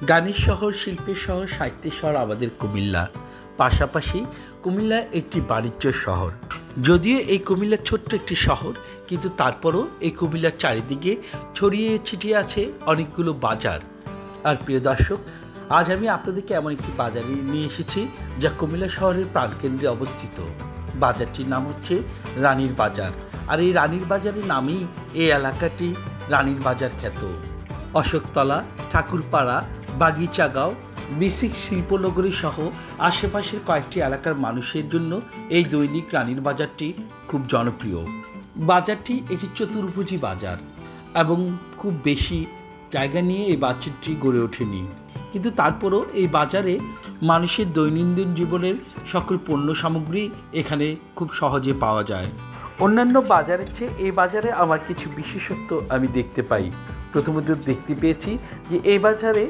গানের শহর, শিল্পের শহর, সাহিত্যের শহর আমাদের কুমিল্লা। পাশাপাশি কুমিল্লা একটি বাণিজ্য শহর। যদিও এই কুমিল্লা ছোট্ট একটি শহর, কিন্তু তারপরও এই কুমিল্লার চারিদিকে ছড়িয়ে ছিটিয়ে আছে অনেকগুলো বাজার। আর প্রিয় দর্শক, আজ আমি আপনাদেরকে এমন একটি বাজারে নিয়ে এসেছি যা কুমিল্লা শহরের প্রাণকেন্দ্রে অবস্থিত। বাজারটির নাম হচ্ছে রানীর বাজার। আর এই রানীর বাজারের নামেই এই এলাকাটি রানীর বাজার খ্যাত। অশোকতলা, ঠাকুরপাড়া, বাগিচাগাঁও, বিসিক শিল্পনগরী সহ আশেপাশের কয়েকটি এলাকার মানুষের জন্য এই দৈনিক রানীর বাজারটি খুব জনপ্রিয়। বাজারটি একটি চতুর্ভুজী বাজার এবং খুব বেশি জায়গা নিয়ে এই বাজারটি গড়ে ওঠেনি, কিন্তু তারপরও এই বাজারে মানুষের দৈনন্দিন জীবনের সকল পণ্য সামগ্রী এখানে খুব সহজে পাওয়া যায়। অন্যান্য বাজারের চেয়ে এই বাজারে আমার কিছু বিশেষত্ব আমি দেখতে পাই। প্রথমত দেখতে পেয়েছি যে এই বাজারে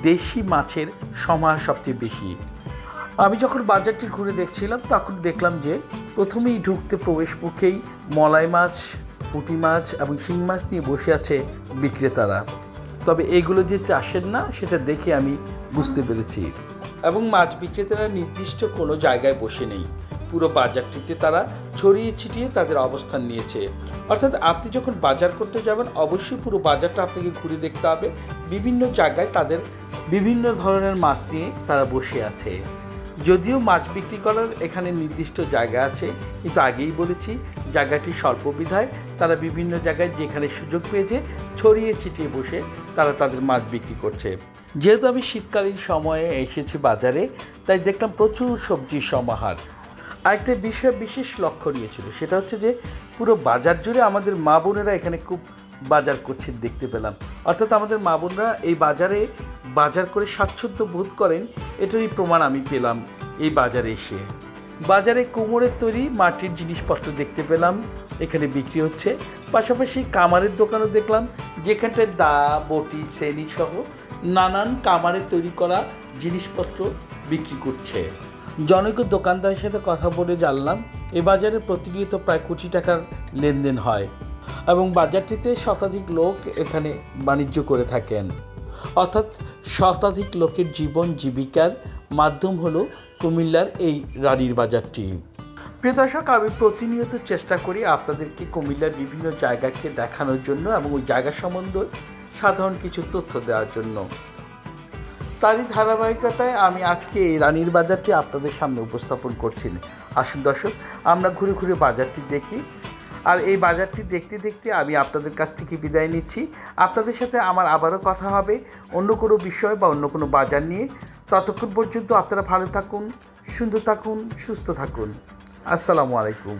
দেশি মাছের সমাহার সবচেয়ে বেশি। আমি যখন বাজারটি ঘুরে দেখছিলাম তখন দেখলাম যে প্রথমেই ঢুকতে প্রবেশ মুখেই মলাই মাছ, পুঁটি মাছ এবং শিং মাছ নিয়ে বসে আছে বিক্রেতারা। তবে এগুলো যে চাষের না সেটা দেখে আমি বুঝতে পেরেছি। এবং মাছ বিক্রেতারা নির্দিষ্ট কোনো জায়গায় বসে নেই, পুরো বাজারটিতে তারা ছড়িয়ে ছিটিয়ে তাদের অবস্থান নিয়েছে। অর্থাৎ আপনি যখন বাজার করতে যাবেন অবশ্যই পুরো বাজারটা আপনাকে ঘুরে দেখতে হবে। বিভিন্ন জায়গায় তাদের বিভিন্ন ধরনের মাছ নিয়ে তারা বসে আছে। যদিও মাছ বিক্রি করার এখানে নির্দিষ্ট জায়গা আছে, কিন্তু আগেই বলেছি জায়গাটি স্বল্প বিধায় তারা বিভিন্ন জায়গায় যেখানে সুযোগ পেয়েছে ছড়িয়ে ছিটিয়ে বসে তারা তাদের মাছ বিক্রি করছে। যেহেতু আমি শীতকালীন সময়ে এসেছি বাজারে, তাই দেখলাম প্রচুর সবজির সমাহার। আরেকটা বিষয় বিশেষ লক্ষণীয় ছিল, সেটা হচ্ছে যে পুরো বাজার জুড়ে আমাদের মা বোনেরা এখানে খুব বাজার করছে দেখতে পেলাম। অর্থাৎ আমাদের মা বোনরা এই বাজারে বাজার করে স্বাচ্ছন্দ্য বোধ করেন, এটারই প্রমাণ আমি পেলাম এই বাজারে এসে। বাজারে কুমোরের তৈরি মাটির জিনিসপত্র দেখতে পেলাম এখানে বিক্রি হচ্ছে। পাশাপাশি কামারের দোকানও দেখলাম, যেখানটায় দা, বটি, শ্রেণী সহ নানান কামারের তৈরি করা জিনিসপত্র বিক্রি করছে। জনৈক দোকানদারের সাথে কথা বলে জানলাম এ বাজারে প্রতিনিয়ত প্রায় কোটি টাকার লেনদেন হয় এবং বাজারটিতে শতাধিক লোক এখানে বাণিজ্য করে থাকেন। অর্থাৎ শতাধিক লোকের জীবন জীবিকার মাধ্যম হলো কুমিল্লার এই রানীর বাজারটি। প্রিয় দর্শক, আমি প্রতিনিয়ত চেষ্টা করি আপনাদেরকে কুমিল্লার বিভিন্ন জায়গাকে দেখানোর জন্য এবং ওই জায়গা সম্বন্ধে সাধারণ কিছু তথ্য দেওয়ার জন্য। তারই ধারাবাহিকতায় আমি আজকে এই রানীর বাজারটি আপনাদের সামনে উপস্থাপন করছি। আসুন দর্শক, আমরা ঘুরে ঘুরে বাজারটি দেখি। আর এই বাজারটি দেখতে দেখতে আমি আপনাদের কাছ থেকে বিদায় নিচ্ছি। আপনাদের সাথে আমার আবারও কথা হবে অন্য কোনো বিষয় বা অন্য কোনো বাজার নিয়ে। ততক্ষণ পর্যন্ত আপনারা ভালো থাকুন, সুন্দর থাকুন, সুস্থ থাকুন। আসসালামু আলাইকুম।